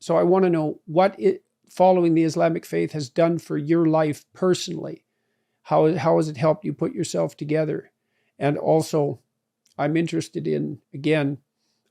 So I want to know what following the Islamic faith has done for your life personally. How has it helped you put yourself together? And also, I'm interested in, again,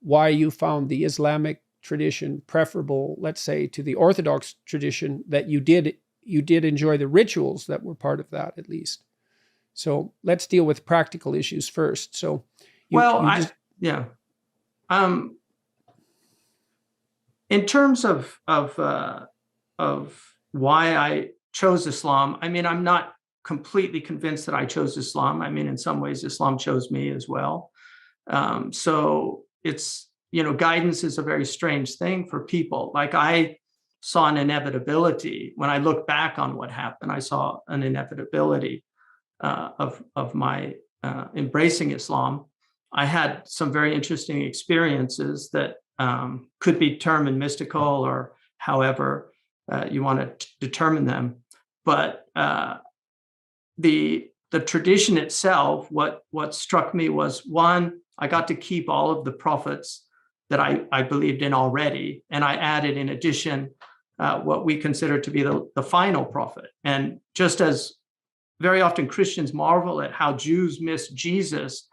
why you found the Islamic tradition preferable, let's say, to the Orthodox tradition, that you did enjoy the rituals that were part of that, at least. So let's deal with practical issues first. So yeah. In terms of why I chose Islam, I mean, I'm not completely convinced that I chose Islam. I mean, in some ways, Islam chose me as well. So it's, guidance is a very strange thing for people. Like, I saw an inevitability. When I look back on what happened, I saw an inevitability of my embracing Islam. I had some very interesting experiences that could be termed mystical, or however you want to determine them. But the tradition itself, what struck me was, one, I got to keep all of the prophets that I believed in already, and I added, in addition, what we consider to be the final prophet. And just as very often Christians marvel at how Jews miss Jesus,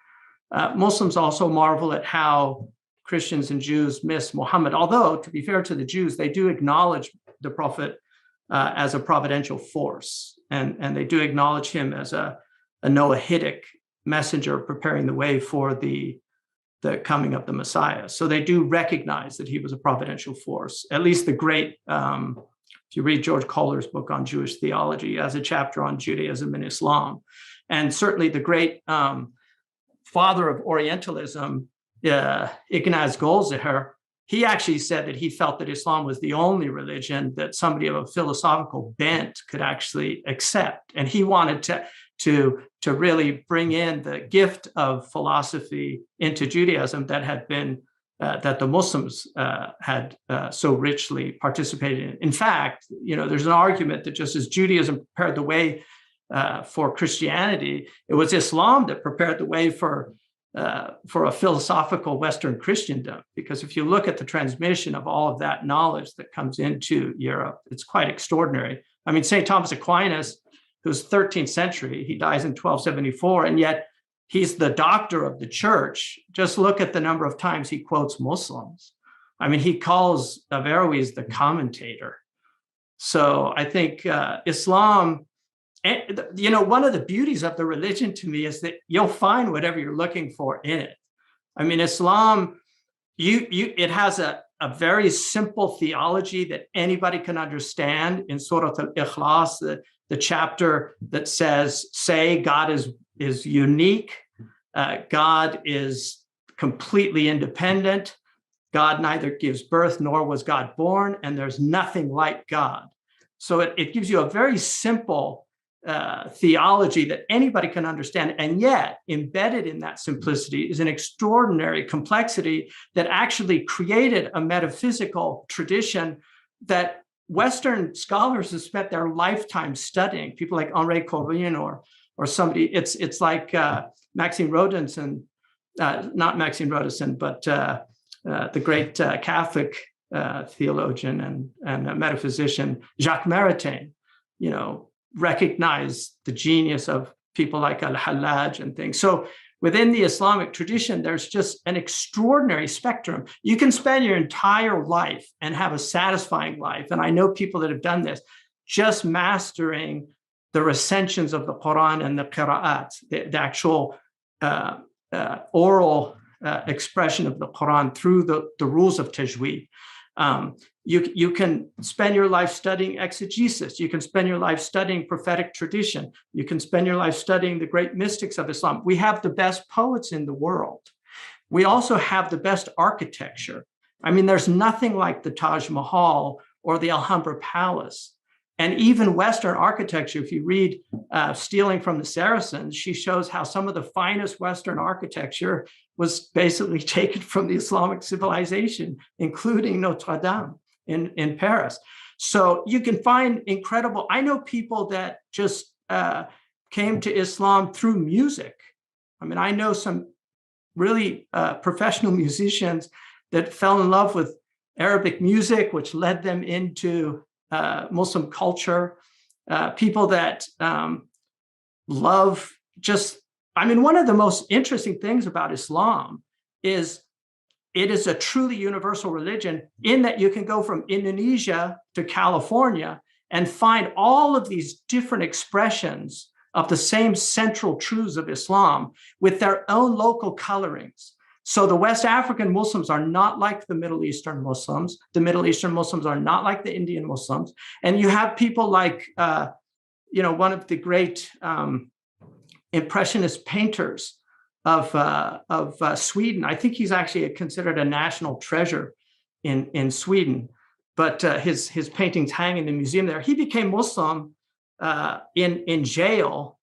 Muslims also marvel at how Christians and Jews miss Muhammad. Although, to be fair to the Jews, they do acknowledge the prophet as a providential force, and they do acknowledge him as a Noahidic messenger preparing the way for the coming of the Messiah. So they do recognize that he was a providential force. At least the great, if you read George Kohler's book on Jewish theology, as a chapter on Judaism and Islam, and certainly the great father of Orientalism, Ignaz Goldziher, he actually said that he felt that Islam was the only religion that somebody of a philosophical bent could actually accept. And he wanted to really bring in the gift of philosophy into Judaism that had been, that the Muslims had so richly participated in. In fact, there's an argument that just as Judaism prepared the way for Christianity, it was Islam that prepared the way for a philosophical Western Christendom. Because if you look at the transmission of all of that knowledge that comes into Europe, it's quite extraordinary. I mean, St. Thomas Aquinas, who's 13th century, he dies in 1274, and yet he's the doctor of the church. Just look at the number of times he quotes Muslims. I mean, he calls Averroes the commentator. So I think Islam, one of the beauties of the religion to me is that you'll find whatever you're looking for in it. I mean, Islam, it has a very simple theology that anybody can understand. In Surah Al-Ikhlas, the chapter that says, God is unique, God is completely independent, God neither gives birth nor was God born, and there's nothing like God. So it gives you a very simple theology that anybody can understand. And yet, embedded in that simplicity is an extraordinary complexity that actually created a metaphysical tradition that Western scholars have spent their lifetime studying. People like Henri Corbin or somebody. It's like Maxime Rodinson, not Maxime Rodinson, but the great Catholic theologian and metaphysician Jacques Maritain, recognize the genius of people like Al-Hallaj and things. So within the Islamic tradition, there's just an extraordinary spectrum. You can spend your entire life and have a satisfying life. And I know people that have done this, just mastering the recensions of the Quran and the qira'at, the actual oral expression of the Quran through the rules of tajweed. You can spend your life studying exegesis. You can spend your life studying prophetic tradition. You can spend your life studying the great mystics of Islam. We have the best poets in the world. We also have the best architecture. I mean, there's nothing like the Taj Mahal or the Alhambra Palace. And even Western architecture, if you read Stealing from the Saracens, she shows how some of the finest Western architecture was basically taken from the Islamic civilization, including Notre Dame in Paris. So you can find incredible, I know people that just came to Islam through music. I mean, I know some really professional musicians that fell in love with Arabic music, which led them into Muslim culture, people that love just, I mean, one of the most interesting things about Islam is it is a truly universal religion in that you can go from Indonesia to California and find all of these different expressions of the same central truths of Islam with their own local colorings. So the West African Muslims are not like the Middle Eastern Muslims. The Middle Eastern Muslims are not like the Indian Muslims. And you have people like, one of the great Impressionist painters of Sweden. I think he's actually considered a national treasure in Sweden, but his paintings hang in the museum there. He became Muslim in jail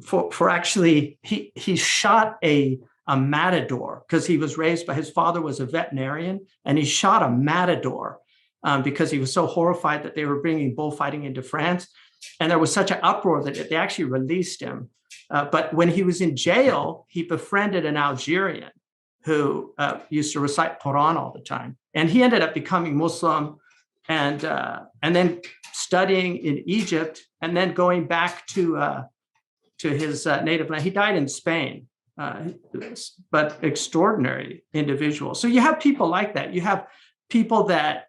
for actually he shot a matador because he was raised by his father was a veterinarian, and he shot a matador because he was so horrified that they were bringing bullfighting into France. And there was such an uproar that they actually released him. But when he was in jail, he befriended an Algerian who used to recite Quran all the time. And he ended up becoming Muslim and then studying in Egypt and then going back to his native land. He died in Spain, but extraordinary individual. So you have people like that. You have people that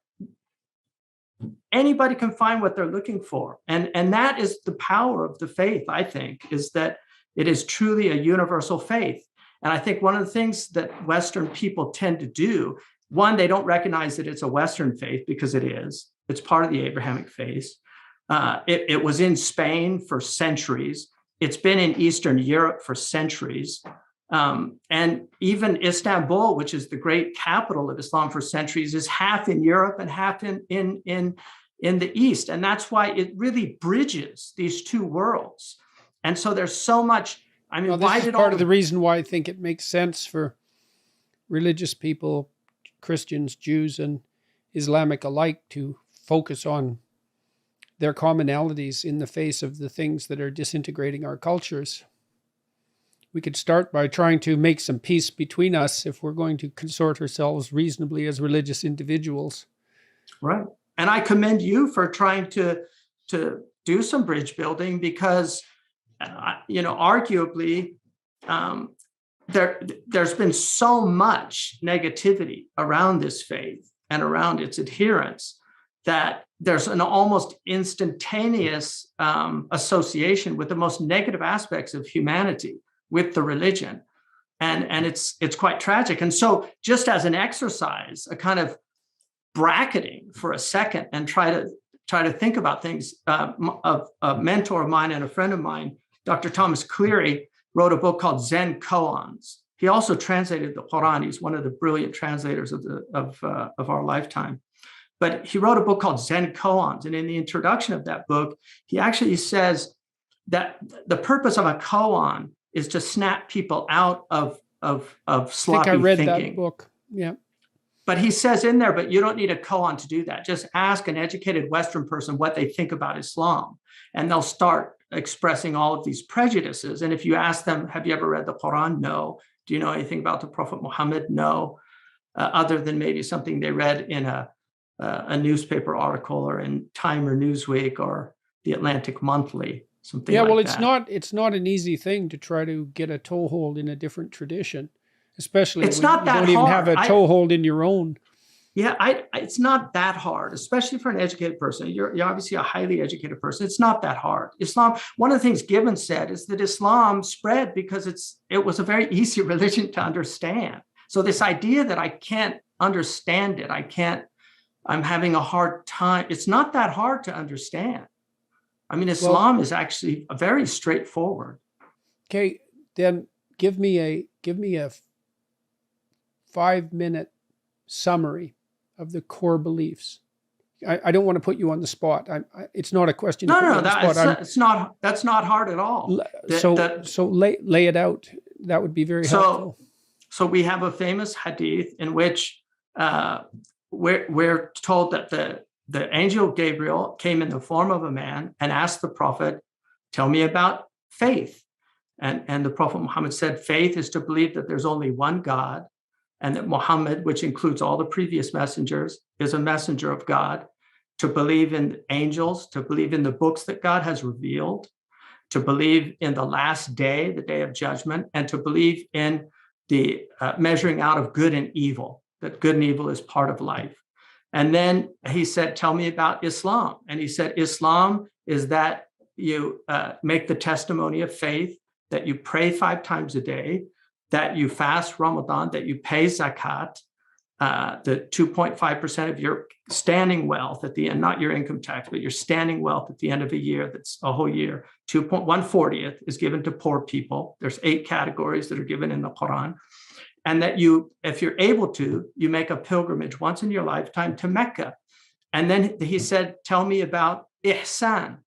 anybody can find what they're looking for. And that is the power of the faith, I think, is that it is truly a universal faith. And I think one of the things that Western people tend to do, one, they don't recognize that it's a Western faith because it is. It's part of the Abrahamic faith. It was in Spain for centuries. It's been in Eastern Europe for centuries. And even Istanbul, which is the great capital of Islam for centuries, is half in Europe and half in the East. And that's why it really bridges these two worlds. And so there's so much. I mean, well, why this is did part of the reason why I think it makes sense for religious people, Christians, Jews, and Islamic alike, to focus on their commonalities in the face of the things that are disintegrating our cultures. We could start by trying to make some peace between us if we're going to consort ourselves reasonably as religious individuals. Right. And I commend you for trying to do some bridge building because, arguably, there's been so much negativity around this faith and around its adherents that there's an almost instantaneous association with the most negative aspects of humanity with the religion. And it's quite tragic. And so just as an exercise, a kind of bracketing for a second and try to think about things, a mentor of mine and a friend of mine, Dr. Thomas Cleary, wrote a book called Zen Koans. He also translated the Quran. He's one of the brilliant translators of our lifetime. But he wrote a book called Zen Koans. And in the introduction of that book, he actually says that the purpose of a koan is to snap people out of sloppy thinking. I read that book. Yeah. But he says in there, but you don't need a koan to do that. Just ask an educated Western person what they think about Islam, and they'll start expressing all of these prejudices. And if you ask them, have you ever read the Quran? No. Do you know anything about the Prophet Muhammad? No. Other than maybe something they read in a newspaper article or in Time or Newsweek or the Atlantic Monthly, something like that. Yeah, well, it's not an easy thing to try to get a toehold in a different tradition, especially it's when not you that don't hard. Even have a toehold in your own. Yeah, it's not that hard, especially for an educated person. You're obviously a highly educated person. It's not that hard. Islam, one of the things Gibbon said is that Islam spread because it was a very easy religion to understand. So this idea that I can't understand it, I'm having a hard time. It's not that hard to understand. I mean, Islam is actually very straightforward. Okay, then give me a 5-minute summary of the core beliefs. I don't want to put you on the spot. It's not a question. No, that's not hard at all. So lay it out. That would be very helpful. So we have a famous hadith in which we're told that the angel Gabriel came in the form of a man and asked the prophet, tell me about faith. And the Prophet Muhammad said, faith is to believe that there's only one God, and that Muhammad, which includes all the previous messengers, is a messenger of God, to believe in angels, to believe in the books that God has revealed, to believe in the last day, the day of judgment, and to believe in the measuring out of good and evil, that good and evil is part of life. And then he said, tell me about Islam. And he said, Islam is that you make the testimony of faith, that you pray 5 times a day, that you fast Ramadan, that you pay zakat, the 2.5% of your standing wealth at the end, not your income tax, but your standing wealth at the end of a year, that's a whole year, 1/40th is given to poor people. There's 8 categories that are given in the Quran. And that you, if you're able to, you make a pilgrimage once in your lifetime to Mecca. And then he said, tell me about ihsan,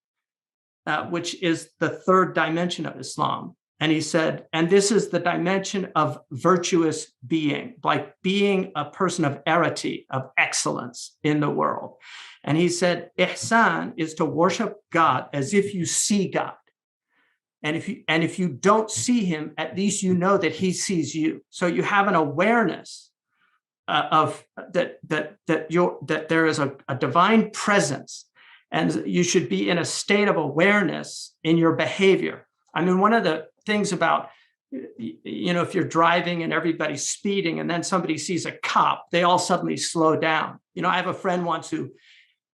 which is the 3rd dimension of Islam. And he said, and this is the dimension of virtuous being, like being a person of arity, of excellence in the world. And he said, ihsan is to worship God as if you see God. And if you don't see him, at least you know that he sees you. So you have an awareness of that there is a divine presence, and you should be in a state of awareness in your behavior. I mean, one of the things about, if you're driving and everybody's speeding and then somebody sees a cop, they all suddenly slow down. I have a friend once who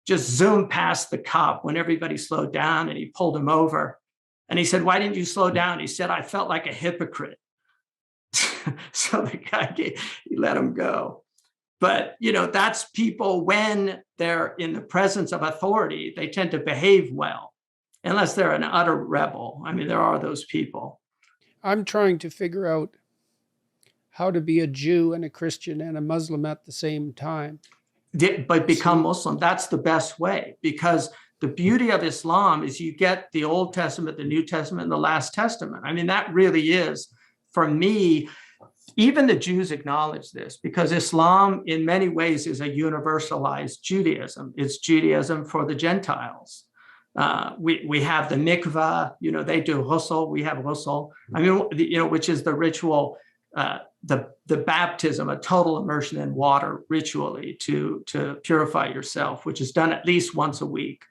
just zoomed past the cop when everybody slowed down, and he pulled him over. And he said, why didn't you slow down? He said, I felt like a hypocrite. So the guy, he let him go. But, that's people when they're in the presence of authority, they tend to behave well, unless they're an utter rebel. I mean, there are those people. I'm trying to figure out how to be a Jew and a Christian and a Muslim at the same time. But become Muslim. That's the best way, because the beauty of Islam is you get the Old Testament, the New Testament, and the Last Testament. I mean, that really is, for me, even the Jews acknowledge this, because Islam in many ways is a universalized Judaism. It's Judaism for the Gentiles. We have the mikvah, they do ghusl, we have ghusl. I mean, which is the ritual, the baptism, a total immersion in water ritually to purify yourself, which is done at least once a week.